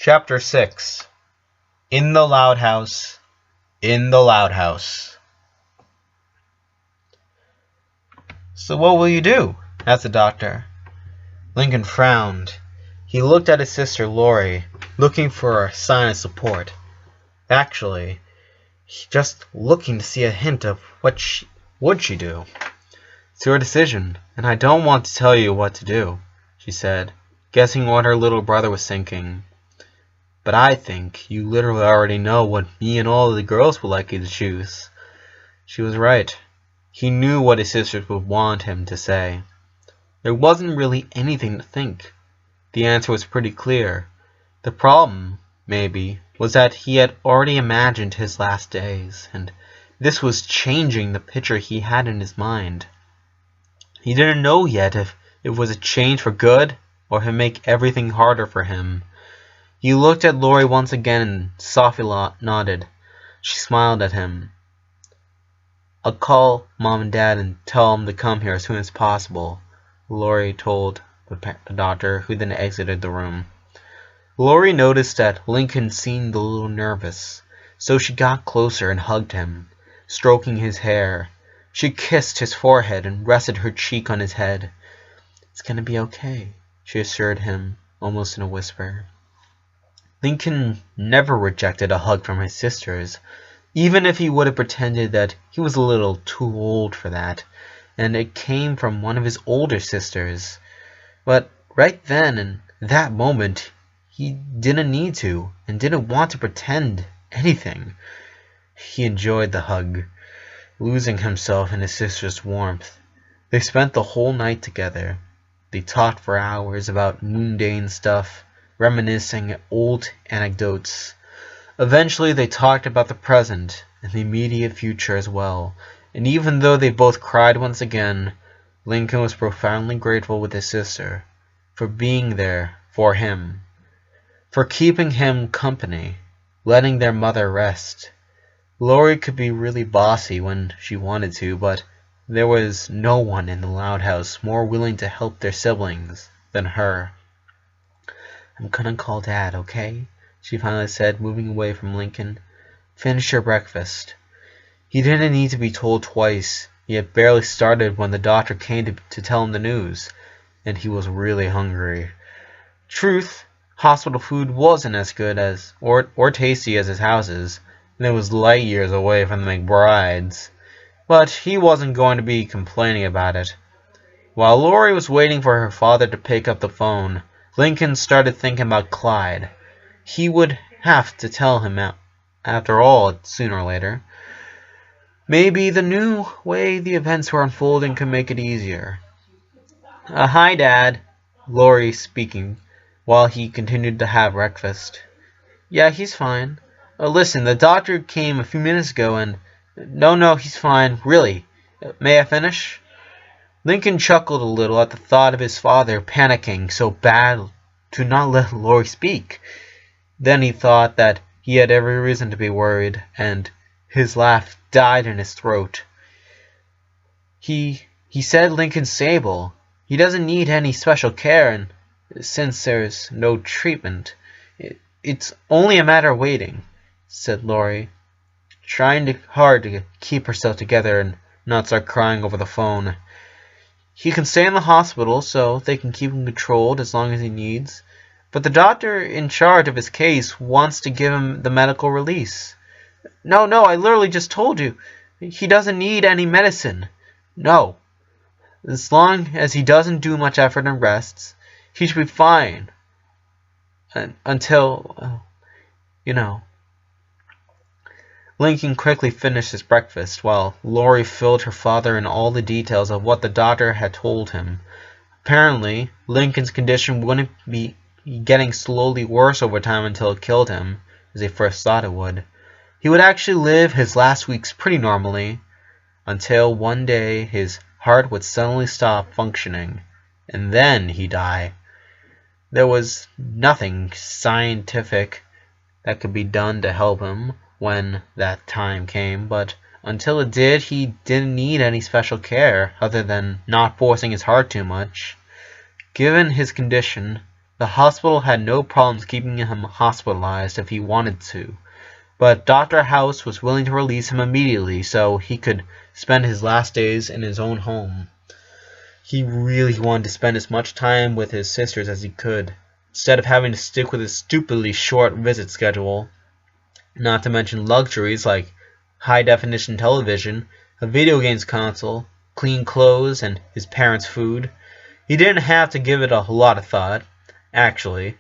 Chapter 6. In the Loud House. In the Loud House. "So what will you do?" asked the doctor. Lincoln frowned. He looked at his sister Lori, looking for a sign of support. Actually, just looking to see a hint of what would she do. "It's your decision, and I don't want to tell you what to do," she said, guessing what her little brother was thinking. "But I think you literally already know what me and all the girls would like you to choose." She was right. He knew what his sisters would want him to say. There wasn't really anything to think. The answer was pretty clear. The problem, maybe, was that he had already imagined his last days, and this was changing the picture he had in his mind. He didn't know yet if it was a change for good or if it make everything harder for him. He looked at Lori once again and softly nodded. She smiled at him. "I'll call Mom and Dad and tell them to come here as soon as possible," Lori told the doctor, who then exited the room. Lori noticed that Lincoln seemed a little nervous, so she got closer and hugged him, stroking his hair. She kissed his forehead and rested her cheek on his head. "It's gonna be okay," she assured him, almost in a whisper. Lincoln never rejected a hug from his sisters, even if he would have pretended that he was a little too old for that, and it came from one of his older sisters. But right then, in that moment, he didn't need to, and didn't want to pretend anything. He enjoyed the hug, losing himself in his sister's warmth. They spent the whole night together. They talked for hours about mundane stuff, reminiscing old anecdotes. Eventually they talked about the present and the immediate future as well, and even though they both cried once again, Lincoln was profoundly grateful with his sister for being there for him, for keeping him company, letting their mother rest. Lori could be really bossy when she wanted to, but there was no one in the Loud House more willing to help their siblings than her. "I'm gonna call Dad, okay?" she finally said, moving away from Lincoln. "Finish your breakfast." He didn't need to be told twice. He had barely started when the doctor came to tell him the news, and he was really hungry. Truth, hospital food wasn't as good as or tasty as his house's, and it was light years away from the McBrides. But he wasn't going to be complaining about it. While Lori was waiting for her father to pick up the phone, Lincoln started thinking about Clyde. He would have to tell him after all, sooner or later. Maybe the new way the events were unfolding could make it easier. "Hi, Dad," Lori speaking, while he continued to have breakfast. "Yeah, he's fine. Listen, the doctor came a few minutes ago and... No, he's fine, really. May I finish?" Lincoln chuckled a little at the thought of his father panicking so bad to not let Lori speak. Then he thought that he had every reason to be worried, and his laugh died in his throat. He said Lincoln's stable. He doesn't need any special care, and since there's no treatment, it's only a matter of waiting," said Lori, trying hard to keep herself together and not start crying over the phone. "He can stay in the hospital so they can keep him controlled as long as he needs. But the doctor in charge of his case wants to give him the medical release." No, I literally just told you. He doesn't need any medicine. No. As long as he doesn't do much effort and rests, he should be fine. Until, you know. Lincoln quickly finished his breakfast, while Lori filled her father in all the details of what the doctor had told him. Apparently, Lincoln's condition wouldn't be getting slowly worse over time until it killed him, as they first thought it would. He would actually live his last weeks pretty normally, until one day his heart would suddenly stop functioning, and then he'd die. There was nothing scientific that could be done to help him when that time came, but until it did, he didn't need any special care other than not forcing his heart too much. Given his condition, The hospital had no problems keeping him hospitalized if he wanted to, but Dr. House was willing to release him immediately so he could spend his last days in his own home. He really wanted to spend as much time with his sisters as he could, instead of having to stick with his stupidly short visit schedule, not to mention luxuries like high-definition television, a video games console, clean clothes, and his parents' food. He didn't have to give it a lot of thought, actually.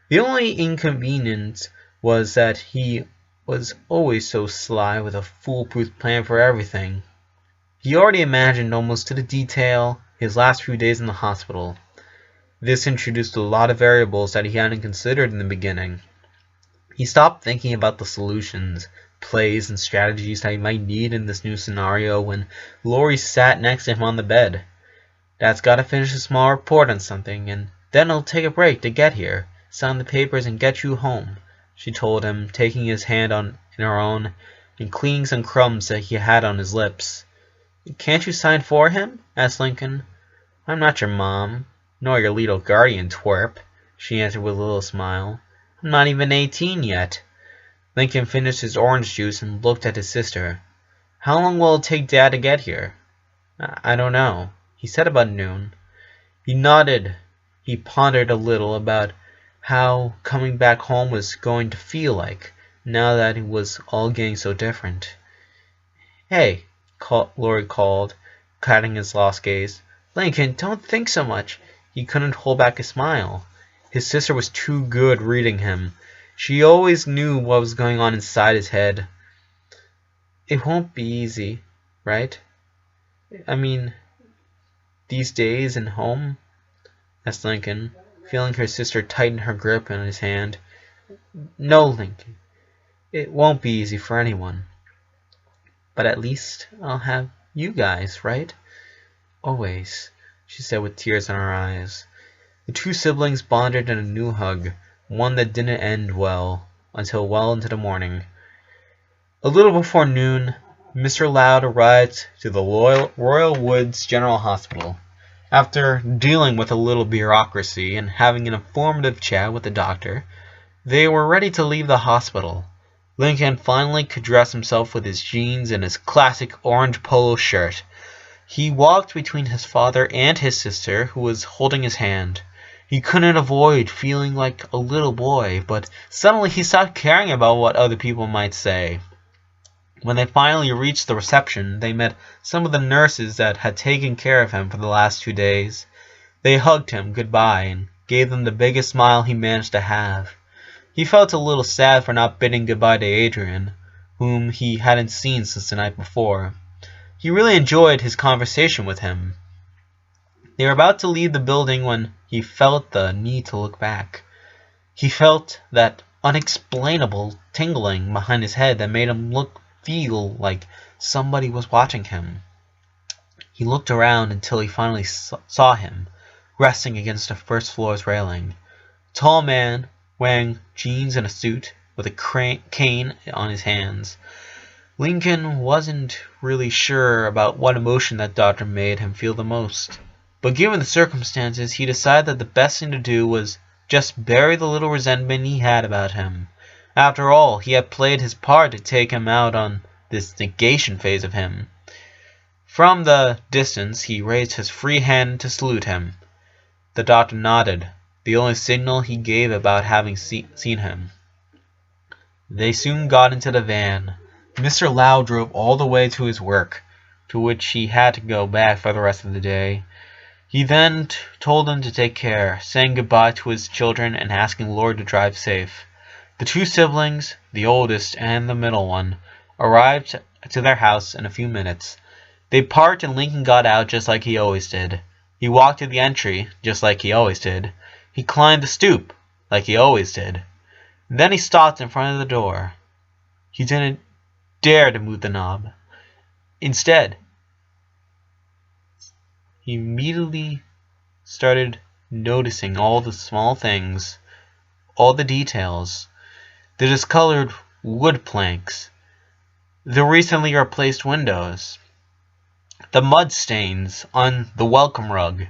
The only inconvenience was that he was always so sly with a foolproof plan for everything. He already imagined almost to the detail his last few days in the hospital. This introduced a lot of variables that he hadn't considered in the beginning. He stopped thinking about the solutions, plays, and strategies that he might need in this new scenario when Lori sat next to him on the bed. "Dad's got to finish a small report on something, and then he'll take a break to get here, sign the papers, and get you home," she told him, taking his hand in her own and cleaning some crumbs that he had on his lips. "Can't you sign for him?" asked Lincoln. "I'm not your mom, nor your legal guardian, twerp," she answered with a little smile. "I'm not even 18 yet." Lincoln finished his orange juice and looked at his sister. "How long will it take Dad to get here?" "I don't know. He said about noon." He nodded. He pondered a little about how coming back home was going to feel like, now that it was all getting so different. "Hey," Lori called, catching his lost gaze. "Lincoln, don't think so much." He couldn't hold back a smile. His sister was too good reading him. She always knew what was going on inside his head. "It won't be easy, right? I mean, these days and home?" asked Lincoln, feeling her sister tighten her grip on his hand. "No, Lincoln, it won't be easy for anyone. But at least I'll have you guys, right? Always," she said with tears in her eyes. The two siblings bonded in a new hug, one that didn't end well, until well into the morning. A little before noon, Mr. Loud arrived to the Royal Woods General Hospital. After dealing with a little bureaucracy and having an informative chat with the doctor, they were ready to leave the hospital. Lincoln finally could dress himself with his jeans and his classic orange polo shirt. He walked between his father and his sister, who was holding his hand. He couldn't avoid feeling like a little boy, but suddenly he stopped caring about what other people might say. When they finally reached the reception, they met some of the nurses that had taken care of him for the last 2 days. They hugged him goodbye and gave him the biggest smile he managed to have. He felt a little sad for not bidding goodbye to Adrian, whom he hadn't seen since the night before. He really enjoyed his conversation with him. They were about to leave the building when he felt the need to look back. He felt that unexplainable tingling behind his head that made him feel like somebody was watching him. He looked around until he finally saw him, resting against the first floor's railing. A tall man, wearing jeans and a suit, with a cane on his hands. Lincoln wasn't really sure about what emotion that doctor made him feel the most. But given the circumstances, he decided that the best thing to do was just bury the little resentment he had about him. After all, he had played his part to take him out on this negation phase of him. From the distance, he raised his free hand to salute him. The doctor nodded, the only signal he gave about having seen him. They soon got into the van. Mr. Lau drove all the way to his work, to which he had to go back for the rest of the day. He then told them to take care, saying goodbye to his children and asking Lord to drive safe. The two siblings, the oldest and the middle one, arrived to their house in a few minutes. They parked and Lincoln got out just like he always did. He walked to the entry, just like he always did. He climbed the stoop, like he always did. Then he stopped in front of the door. He didn't dare to move the knob. Instead, he immediately started noticing all the small things, all the details, the discolored wood planks, the recently replaced windows, the mud stains on the welcome rug.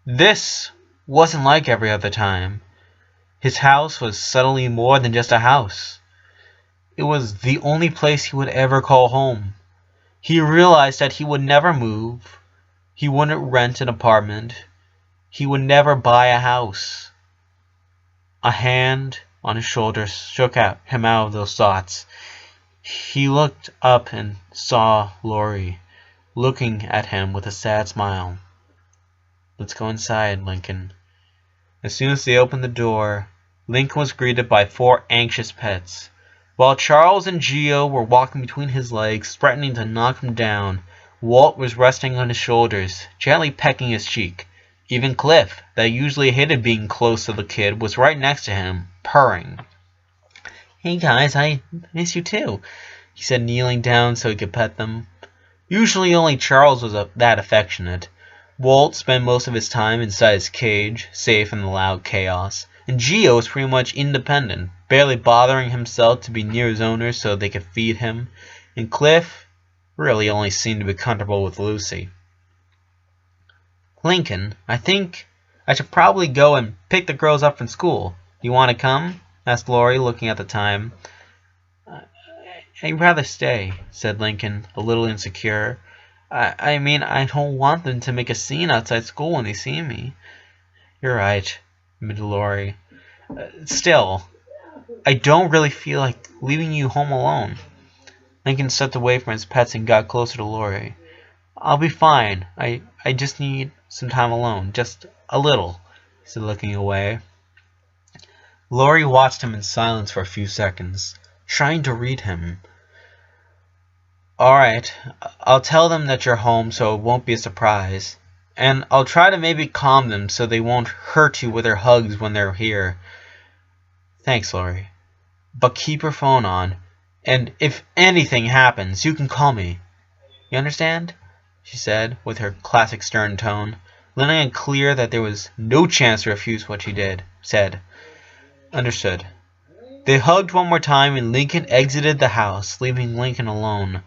This wasn't like every other time. His house was suddenly more than just a house. It was the only place he would ever call home. He realized that he would never move. He wouldn't rent an apartment. He would never buy a house. A hand on his shoulder shook him out of those thoughts. He looked up and saw Lori, looking at him with a sad smile. "Let's go inside, Lincoln." As soon as they opened the door, Lincoln was greeted by 4 anxious pets. While Charles and Geo were walking between his legs, threatening to knock him down, Walt was resting on his shoulders, gently pecking his cheek. Even Cliff, that usually hated being close to the kid, was right next to him, purring. "Hey guys, I miss you too," he said, kneeling down so he could pet them. Usually only Charles was that affectionate. Walt spent most of his time inside his cage, safe from the loud chaos, and Geo was pretty much independent, barely bothering himself to be near his owners so they could feed him, and Cliff really only seemed to be comfortable with Lucy. "Lincoln, I think I should probably go and pick the girls up from school. Do you want to come?" asked Lori, looking at the time. "I'd rather stay," said Lincoln, a little insecure. I mean, I don't want them to make a scene outside school when they see me." "You're right," admitted Lori. "Still, I don't really feel like leaving you home alone." Lincoln stepped away from his pets and got closer to Lori. "I'll be fine. I just need some time alone. Just a little," he said, looking away. Lori watched him in silence for a few seconds, trying to read him. "Alright, I'll tell them that you're home so it won't be a surprise. And I'll try to maybe calm them so they won't hurt you with their hugs when they're here." "Thanks, Lori. But keep your phone on. And if anything happens, you can call me. You understand?" she said, with her classic stern tone, letting it clear that there was no chance to refuse what she said. "Understood." They hugged one more time and Lincoln exited the house, leaving Lincoln alone.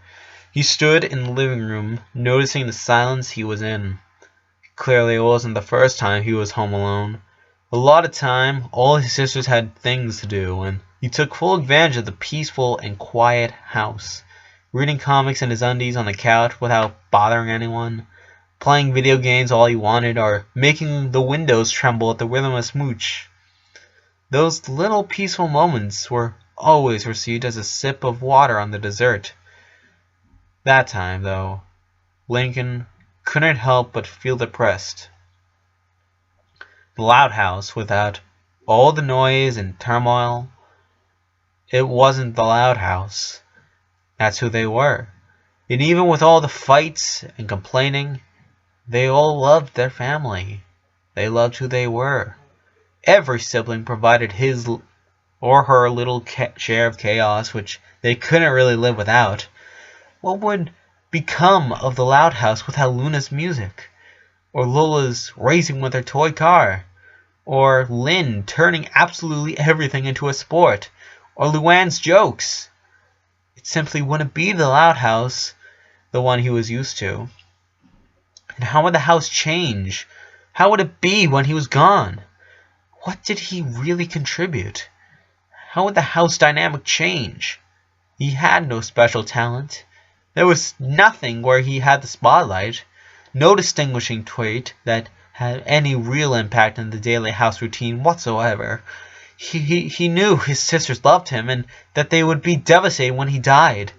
He stood in the living room, noticing the silence he was in. Clearly it wasn't the first time he was home alone. A lot of time, all his sisters had things to do, and he took full advantage of the peaceful and quiet house, reading comics in his undies on the couch without bothering anyone, playing video games all he wanted, or making the windows tremble at the rhythm of smooch. Those little peaceful moments were always received as a sip of water on the dessert. That time, though, Lincoln couldn't help but feel depressed. The loud house, without all the noise and turmoil, it wasn't the loud house. That's who they were. And even with all the fights and complaining, they all loved their family. They loved who they were. Every sibling provided his or her little share of chaos, which they couldn't really live without. What would become of the loud house without Luna's music? Or Lola's racing with her toy car? Or Lynn turning absolutely everything into a sport? Or Luann's jokes? It simply wouldn't be the loud house, the one he was used to. And how would the house change? How would it be when he was gone? What did he really contribute? How would the house dynamic change? He had no special talent. There was nothing where he had the spotlight, no distinguishing trait that had any real impact on the daily house routine whatsoever. He knew his sisters loved him and that they would be devastated when he died.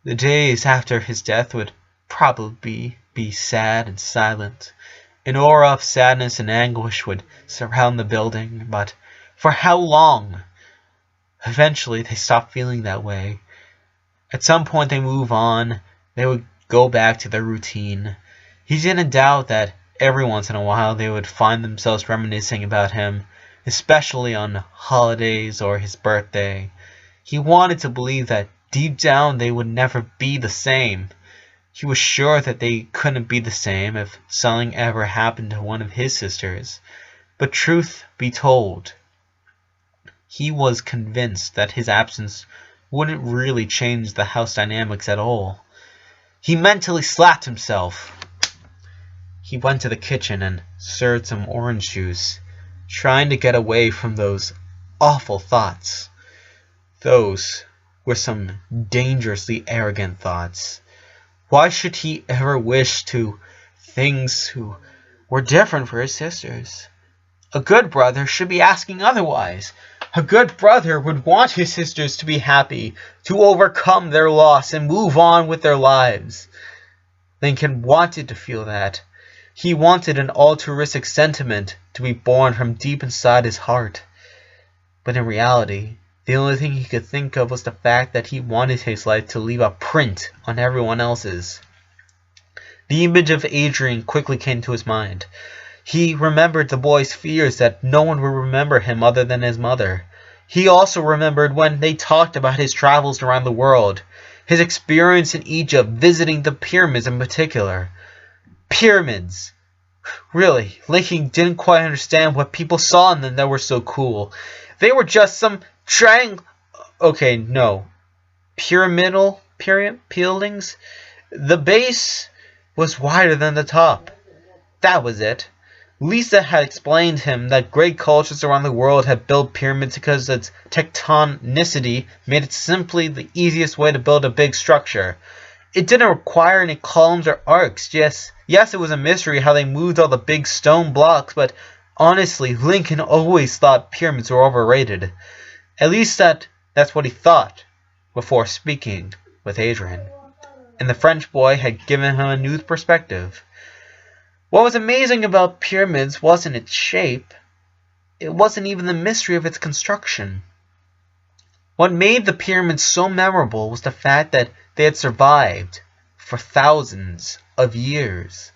The days after his death would probably be sad and silent. An aura of sadness and anguish would surround the building, but for how long? Eventually they stopped feeling that way. At some point they move on, they would go back to their routine. He didn't doubt that every once in a while they would find themselves reminiscing about him, especially on holidays or his birthday. He wanted to believe that deep down they would never be the same. He was sure that they couldn't be the same if something ever happened to one of his sisters. But truth be told, he was convinced that his absence wouldn't really change the house dynamics at all. He mentally slapped himself. he went to the kitchen and served some orange juice, trying to get away from those awful thoughts. Those were some dangerously arrogant thoughts. Why should he ever wish to things who were different for his sisters? A good brother should be asking otherwise. A good brother would want his sisters to be happy, to overcome their loss and move on with their lives. Lincoln wanted to feel that. He wanted an altruistic sentiment to be born from deep inside his heart. But in reality, the only thing he could think of was the fact that he wanted his life to leave a print on everyone else's. The image of Adrian quickly came to his mind. He remembered the boy's fears that no one would remember him other than his mother. He also remembered when they talked about his travels around the world, his experience in Egypt, visiting the pyramids in particular. Pyramids! Really, Lincoln didn't quite understand what people saw in them that were so cool. They were just some pyramidal buildings. The base was wider than the top. That was it. Lisa had explained to him that great cultures around the world had built pyramids because its tectonicity made it simply the easiest way to build a big structure. It didn't require any columns or arcs. Yes, it was a mystery how they moved all the big stone blocks, but honestly, Lincoln always thought pyramids were overrated. At least that's what he thought before speaking with Adrian. And the French boy had given him a new perspective. What was amazing about pyramids wasn't its shape. It wasn't even the mystery of its construction. What made the pyramids so memorable was the fact that they had survived for thousands of years.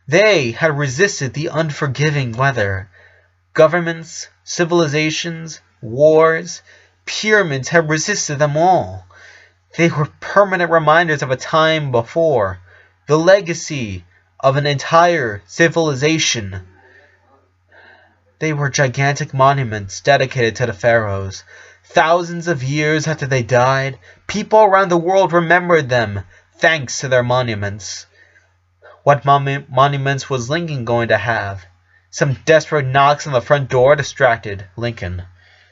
They had resisted the unforgiving weather. Governments, civilizations, wars, pyramids had resisted them all. They were permanent reminders of a time before, the legacy of an entire civilization. They were gigantic monuments dedicated to the pharaohs. Thousands of years after they died, people around the world remembered them thanks to their monuments. What monuments was Lincoln going to have? Some desperate knocks on the front door distracted Lincoln.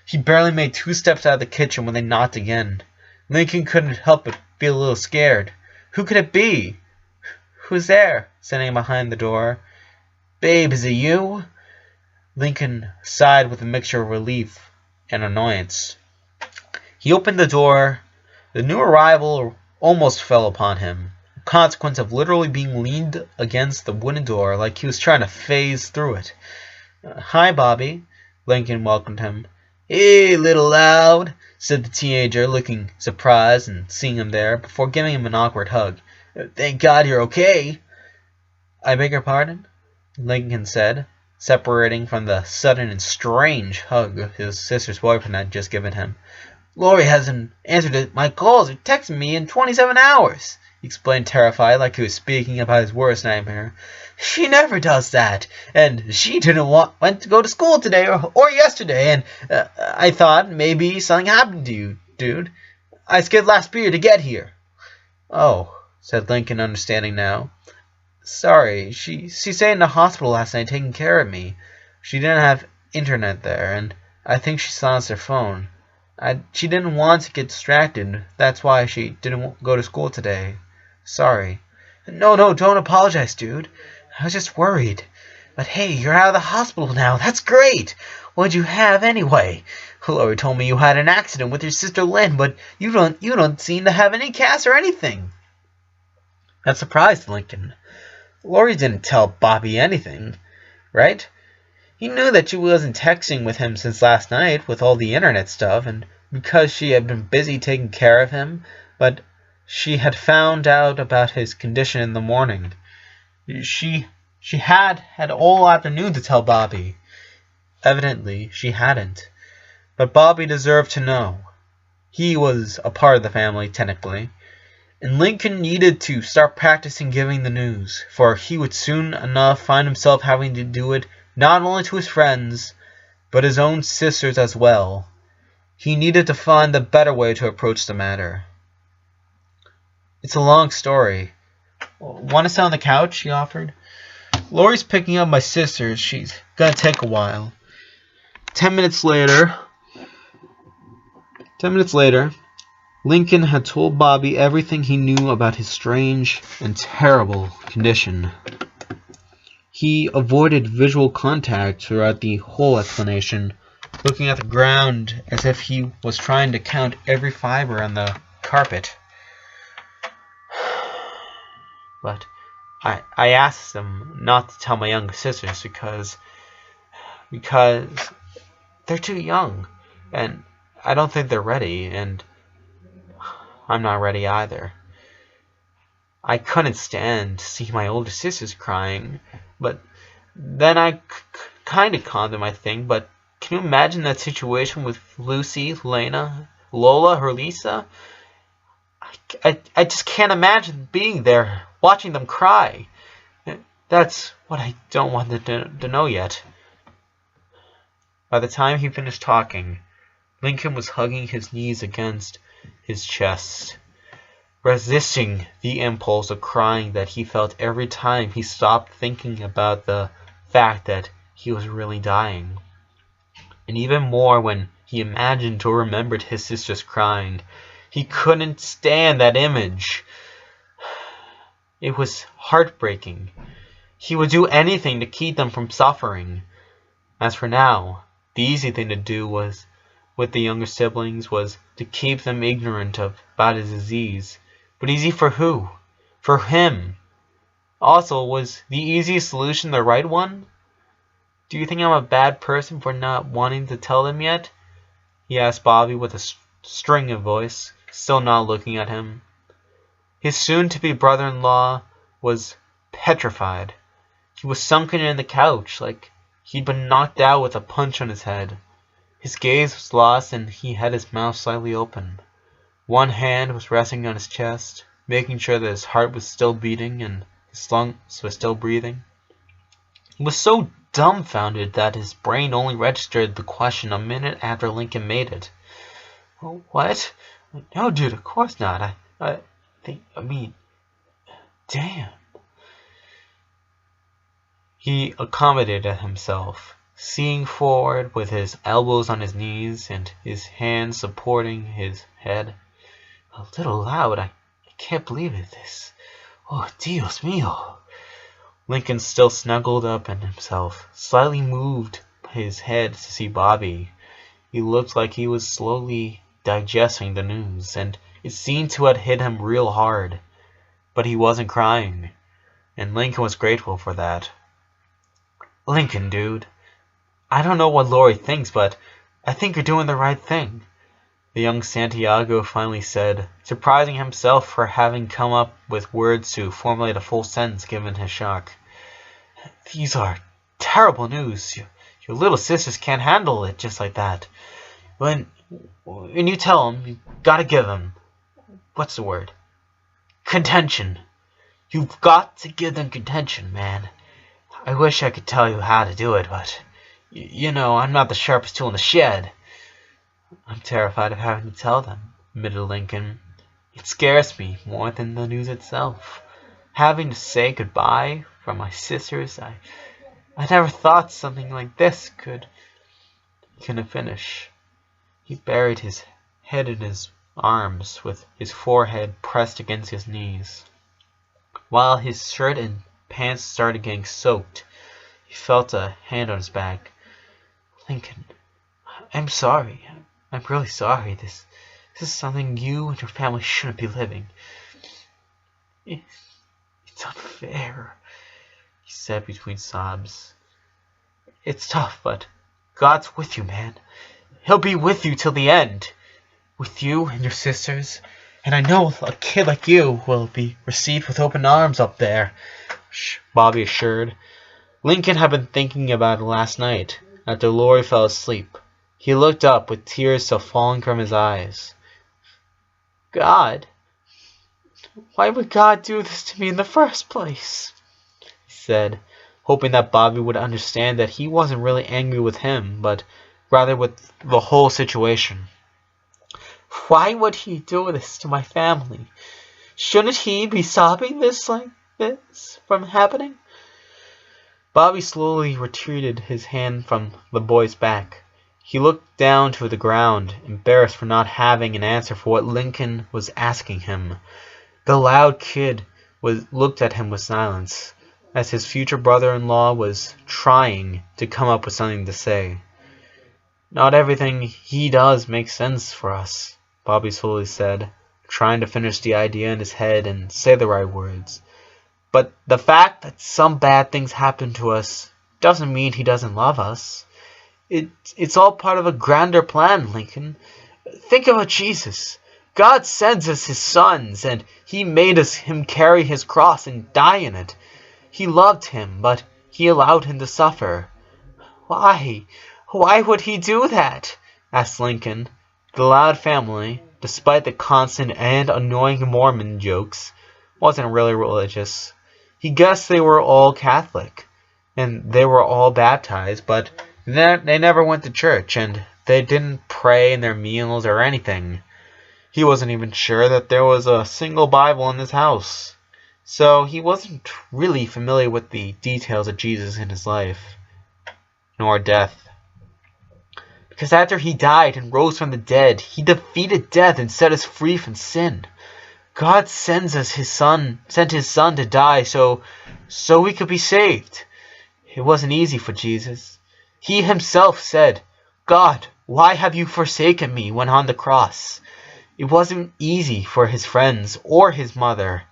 He barely made 2 steps out of the kitchen when they knocked again. Lincoln couldn't help but feel a little scared. Who could it be? "Who's there?" standing behind the door. "Babe, is it you?" Lincoln sighed with a mixture of relief and annoyance. He opened the door. The new arrival almost fell upon him, a consequence of literally being leaned against the wooden door like he was trying to phase through it. "Hi, Bobby," Lincoln welcomed him. "Hey, little loud," said the teenager, looking surprised and seeing him there, before giving him an awkward hug. "Thank God you're okay." "I beg your pardon?" Lincoln said, separating from the sudden and strange hug his sister's boyfriend had just given him. "Lori hasn't answered my calls or texted me in 27 hours, he explained, terrified, like he was speaking about his worst nightmare. "She never does that, and she didn't went to go to school today or yesterday, and I thought maybe something happened to you, dude. I skipped last period to get here." "Oh," said Lincoln, understanding now. "Sorry, she stayed in the hospital last night taking care of me. She didn't have internet there, and I think she silenced her phone. She didn't want to get distracted. That's why she didn't go to school today. Sorry." No, don't apologize, dude. I was just worried. But hey, you're out of the hospital now. That's great. What'd you have anyway? Lori told me you had an accident with your sister Lynn, but you don't seem to have any cast or anything." That surprised Lincoln. Lori didn't tell Bobby anything, right? He knew that she wasn't texting with him since last night with all the internet stuff, and because she had been busy taking care of him, but she had found out about his condition in the morning. She had all afternoon to tell Bobby. Evidently, she hadn't. But Bobby deserved to know. He was a part of the family, technically. And Lincoln needed to start practicing giving the news, for he would soon enough find himself having to do it not only to his friends, but his own sisters as well. He needed to find a better way to approach the matter. "It's a long story. Want to sit on the couch?" he offered. Lori's picking up my sister. She's gonna take a while. 10 minutes later, Lincoln had told Bobby everything he knew about his strange and terrible condition. He avoided visual contact throughout the whole explanation, looking at the ground as if he was trying to count every fiber on the carpet. But I asked him not to tell my younger sisters because they're too young, and I don't think they're ready, and I'm not ready either. I couldn't stand to see my older sisters crying, but then I kind of calmed them, I think. But can you imagine that situation with Lucy, Lena, Lola, or Lisa? I just can't imagine being there, watching them cry. That's what I don't want them to know yet. By the time he finished talking, Lincoln was hugging his knees against his chest, resisting the impulse of crying that he felt every time he stopped thinking about the fact that he was really dying. And even more when he imagined or remembered his sisters crying. He couldn't stand that image. It was heartbreaking. He would do anything to keep them from suffering. As for now, the easy thing to do was, with the younger siblings, was to keep them ignorant about his disease. But easy for who? For him. Also, was the easiest solution the right one? Do you think I'm a bad person for not wanting to tell them yet? He asked Bobby with a stringent voice, still not looking at him. His soon-to-be brother-in-law was petrified. He was sunken in the couch, like he'd been knocked out with a punch on his head. His gaze was lost, and he had his mouth slightly open. One hand was resting on his chest, making sure that his heart was still beating and his lungs were still breathing. He was so dumbfounded that his brain only registered the question a minute after Lincoln made it. What? No, dude, of course not. I mean, damn. He accommodated himself, seeing forward with his elbows on his knees and his hands supporting his head. A little loud. I can't believe it. This. Oh, Dios mío. Lincoln still snuggled up in himself, slightly moved his head to see Bobby. He looked like he was slowly digesting the news, and it seemed to have hit him real hard. But he wasn't crying, and Lincoln was grateful for that. Lincoln, dude, I don't know what Lori thinks, but I think you're doing the right thing, the young Santiago finally said, surprising himself for having come up with words to formulate a full sentence given his shock. These are terrible news. Your little sisters can't handle it just like that. When you tell them, you gotta give them, what's the word? Contention. You've got to give them contention, man. I wish I could tell you how to do it, but, you know, I'm not the sharpest tool in the shed. I'm terrified of having to tell them, admitted Lincoln. It scares me more than the news itself. Having to say goodbye from my sisters, I never thought something like this could... He couldn't finish. He buried his head in his arms, with his forehead pressed against his knees. While his shirt and pants started getting soaked, he felt a hand on his back. Lincoln, I'm sorry. I'm really sorry. This is something you and your family shouldn't be living. It's unfair, he said between sobs. It's tough, but God's with you, man. He'll be with you till the end. With you and your sisters. And I know a kid like you will be received with open arms up there, Bobby assured. Lincoln had been thinking about it last night, after Lori fell asleep. He looked up with tears still falling from his eyes. God? Why would God do this to me in the first place? He said, hoping that Bobby would understand that he wasn't really angry with him, but rather with the whole situation. Why would he do this to my family? Shouldn't he be stopping this like this from happening? Bobby slowly retreated his hand from the boy's back. He looked down to the ground, embarrassed for not having an answer for what Lincoln was asking him. The loud kid looked at him with silence, as his future brother-in-law was trying to come up with something to say. "Not everything he does makes sense for us," Bobby slowly said, trying to finish the idea in his head and say the right words. "But the fact that some bad things happen to us doesn't mean he doesn't love us. It's all part of a grander plan, Lincoln. Think about Jesus. God sends us his sons, and he made him carry his cross and die in it. He loved him, but he allowed him to suffer. Why? Why would he do that?" asked Lincoln. The Loud family, despite the constant and annoying Mormon jokes, wasn't really religious. He guessed they were all Catholic, and they were all baptized, but they never went to church, and they didn't pray in their meals or anything. He wasn't even sure that there was a single Bible in his house, so he wasn't really familiar with the details of Jesus in his life, nor death. Because after he died and rose from the dead, he defeated death and set us free from sin. God sent his son to die so we could be saved. It wasn't easy for Jesus. He himself said, "God, why have you forsaken me?" when on the cross. It wasn't easy for his friends or his mother.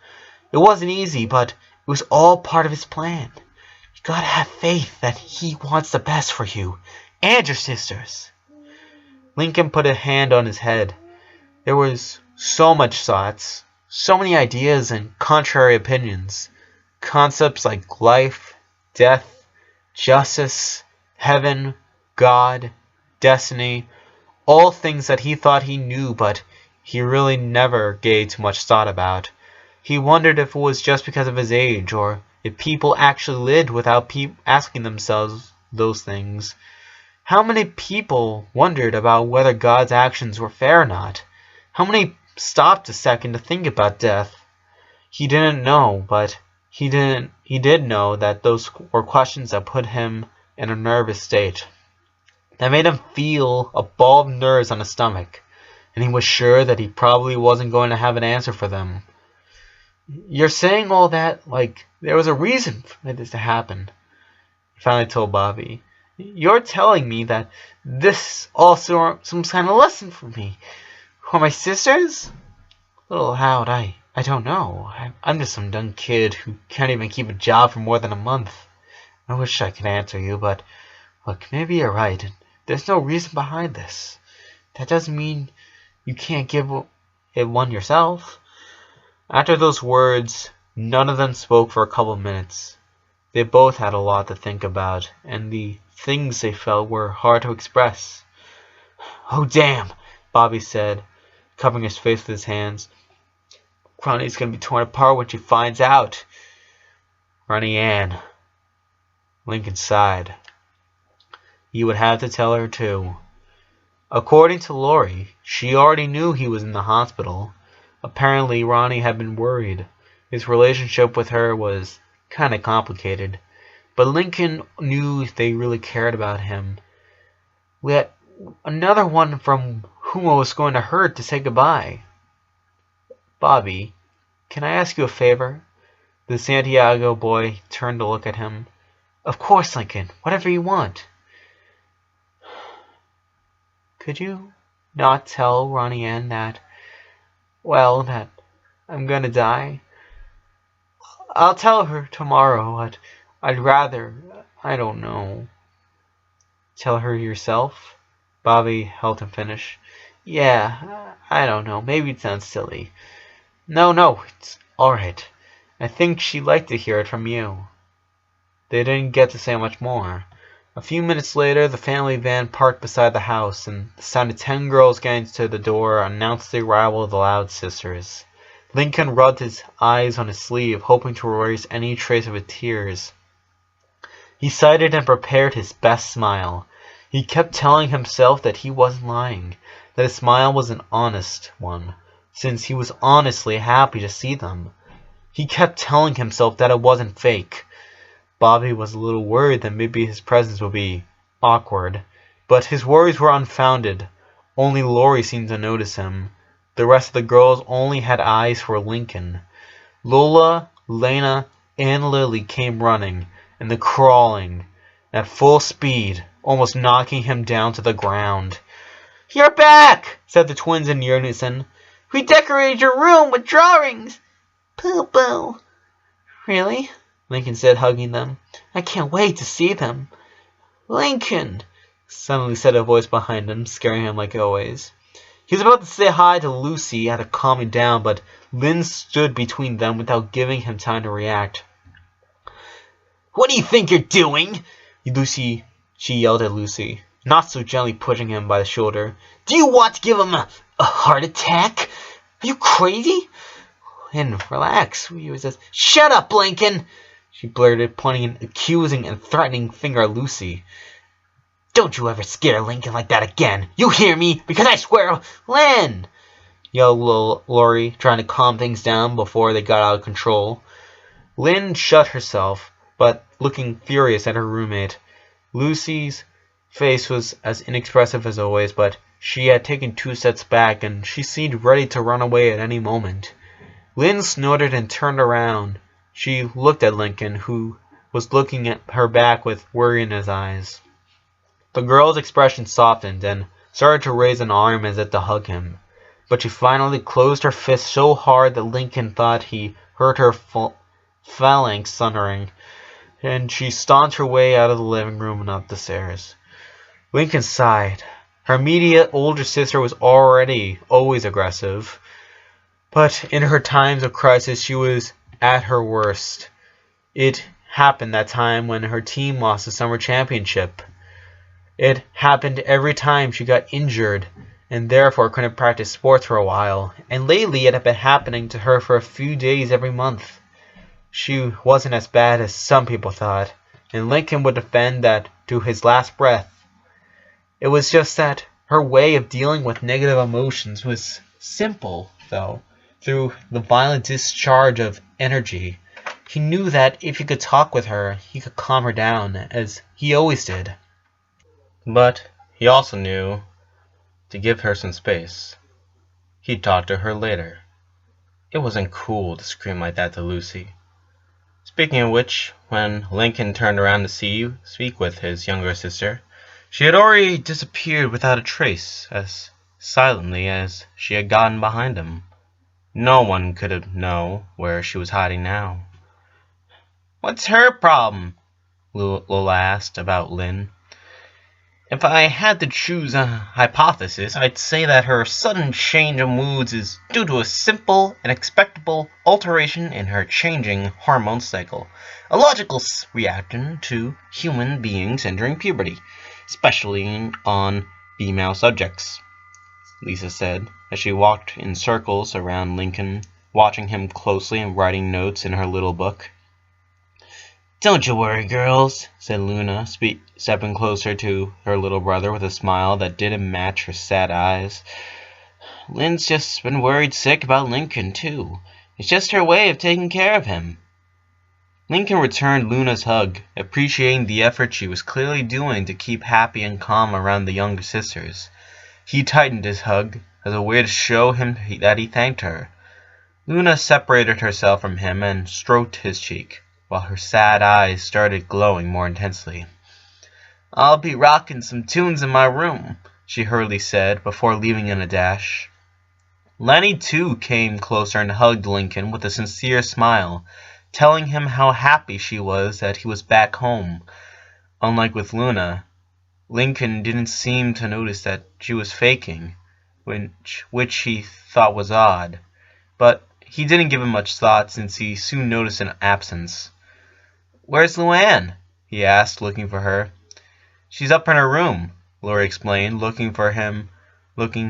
It wasn't easy, but it was all part of his plan. You gotta have faith that he wants the best for you and your sisters. Lincoln put a hand on his head. There was so much thoughts, so many ideas and contrary opinions. Concepts like life, death, justice, heaven, God, destiny, all things that he thought he knew, but he really never gave too much thought about. He wondered if it was just because of his age, or if people actually lived without asking themselves those things. How many people wondered about whether God's actions were fair or not? How many stopped a second to think about death? He didn't know, but he did know that those were questions that put him in a nervous state. That made him feel a ball of nerves on his stomach, and he was sure that he probably wasn't going to have an answer for them. "You're saying all that like there was a reason for this to happen," he finally told Bobby. "You're telling me that this also some kind of lesson for me, or my sisters?" "Little loud, I don't know. I'm just some dumb kid who can't even keep a job for more than a month. I wish I could answer you, but look, maybe you're right, and there's no reason behind this. That doesn't mean you can't give it one yourself." After those words, none of them spoke for a couple of minutes. They both had a lot to think about, and the things they felt were hard to express. "Oh, damn," Bobby said, covering his face with his hands. "Ronnie's going to be torn apart when she finds out. Ronnie Ann." Lincoln sighed. He would have to tell her too. According to Lori, she already knew he was in the hospital. Apparently, Ronnie had been worried. His relationship with her was kind of complicated, but Lincoln knew they really cared about him. Yet another one from whom it was going to hurt to say goodbye. "Bobby, can I ask you a favor?" The Santiago boy turned to look at him. "Of course, Lincoln. Whatever you want." "Could you not tell Ronnie Ann that I'm gonna die?" "I'll tell her tomorrow, but I'd rather, I don't know." "Tell her yourself?" Bobby helped him finish. "Yeah, I don't know. Maybe it sounds silly." No, it's alright. I think she'd like to hear it from you." They didn't get to say much more. A few minutes later, the family van parked beside the house, and the sound of 10 girls getting to the door announced the arrival of the Loud sisters. Lincoln rubbed his eyes on his sleeve, hoping to erase any trace of his tears. He sighted and prepared his best smile. He kept telling himself that he wasn't lying, that his smile was an honest one, since he was honestly happy to see them. He kept telling himself that it wasn't fake. Bobby was a little worried that maybe his presence would be awkward. But his worries were unfounded. Only Lori seemed to notice him. The rest of the girls only had eyes for Lincoln. Lola, Lena, and Lily came running, and then crawling at full speed, almost knocking him down to the ground. "You're back!" said the twins in unison. "We decorated your room with drawings." "Poo-poo." "Really?" Lincoln said, hugging them. "I can't wait to see them." "Lincoln!" suddenly said a voice behind him, scaring him like always. He was about to say hi to Lucy to calm him down, but Lynn stood between them without giving him time to react. "What do you think you're doing?" She yelled at Lucy, not so gently pushing him by the shoulder. "Do you want to give him a heart attack? Are you crazy?" "And relax," he says. "Shut up, Lincoln!" she blurted, pointing an accusing and threatening finger at Lucy. "Don't you ever scare Lincoln like that again. You hear me? Because I swear—" "Lynn!" yelled Lori, trying to calm things down before they got out of control. Lynn shut herself, but looking furious at her roommate. Lucy's face was as inexpressive as always, but she had taken 2 steps back, and she seemed ready to run away at any moment. Lynn snorted and turned around. She looked at Lincoln, who was looking at her back with worry in his eyes. The girl's expression softened and started to raise an arm as if to hug him, but she finally closed her fist so hard that Lincoln thought he heard her phalanx thundering, and she stomped her way out of the living room and up the stairs. Lincoln sighed. Her immediate older sister was already always aggressive, but in her times of crisis she was at her worst. It happened that time when her team lost the summer championship. It happened every time she got injured and therefore couldn't practice sports for a while, and lately it had been happening to her for a few days every month. She wasn't as bad as some people thought, and Lincoln would defend that to his last breath. It was just that her way of dealing with negative emotions was simple, though, through the violent discharge of energy. He knew that if he could talk with her, he could calm her down, as he always did. But he also knew to give her some space. He'd talk to her later. It wasn't cool to scream like that to Lucy. Speaking of which, when Lincoln turned around to speak with his younger sister, she had already disappeared without a trace, as silently as she had gotten behind him. No one could know where she was hiding now. "What's her problem?" Lola asked about Lynn. "If I had to choose a hypothesis, I'd say that her sudden change of moods is due to a simple and expectable alteration in her changing hormone cycle, a logical reaction to human beings entering puberty, especially on female subjects," Lisa said, as she walked in circles around Lincoln, watching him closely and writing notes in her little book. "Don't you worry, girls," said Luna, stepping closer to her little brother with a smile that didn't match her sad eyes. "Lynn's just been worried sick about Lincoln, too. It's just her way of taking care of him." Lincoln returned Luna's hug, appreciating the effort she was clearly doing to keep happy and calm around the younger sisters. He tightened his hug as a way to show him that he thanked her. Luna separated herself from him and stroked his cheek, while her sad eyes started glowing more intensely. "I'll be rocking some tunes in my room," she hurriedly said, before leaving in a dash. Lenny, too, came closer and hugged Lincoln with a sincere smile, telling him how happy she was that he was back home. Unlike with Luna, Lincoln didn't seem to notice that she was faking, which he thought was odd. But he didn't give it much thought, since he soon noticed an absence. "Where's Luann?" he asked, looking for her. "She's up in her room," Lori explained, looking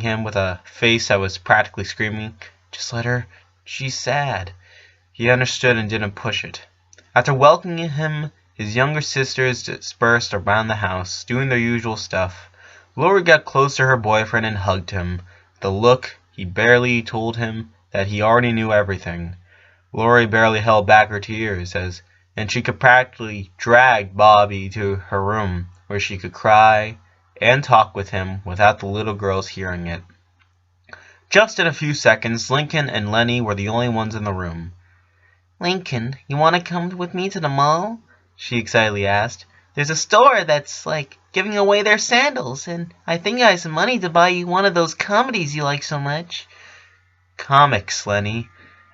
him with a face that was practically screaming, "Just let her. She's sad." He understood and didn't push it. After welcoming him, his younger sisters dispersed around the house, doing their usual stuff. Lori got close to her boyfriend and hugged him. The look he barely told him that he already knew everything. Lori barely held back her tears as and she could practically drag Bobby to her room, where she could cry and talk with him without the little girls hearing it. Just in a few seconds, Lincoln and Lenny were the only ones in the room. "Lincoln, you want to come with me to the mall?" she excitedly asked. "There's a store that's, giving away their sandals, and I think I have some money to buy you one of those comedies you like so much." "Comics, Lenny.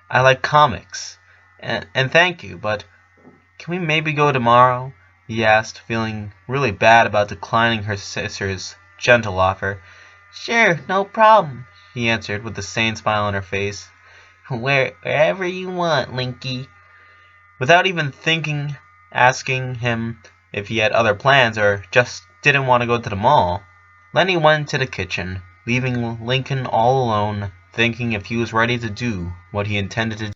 I like comics. And thank you, but can we maybe go tomorrow?" he asked, feeling really bad about declining her sister's gentle offer. "Sure, no problem," she answered with the same smile on her face. "Wherever you want, Linky." Without even asking him if he had other plans or just didn't want to go to the mall, Lenny went to the kitchen, leaving Lincoln all alone, thinking if he was ready to do what he intended to do.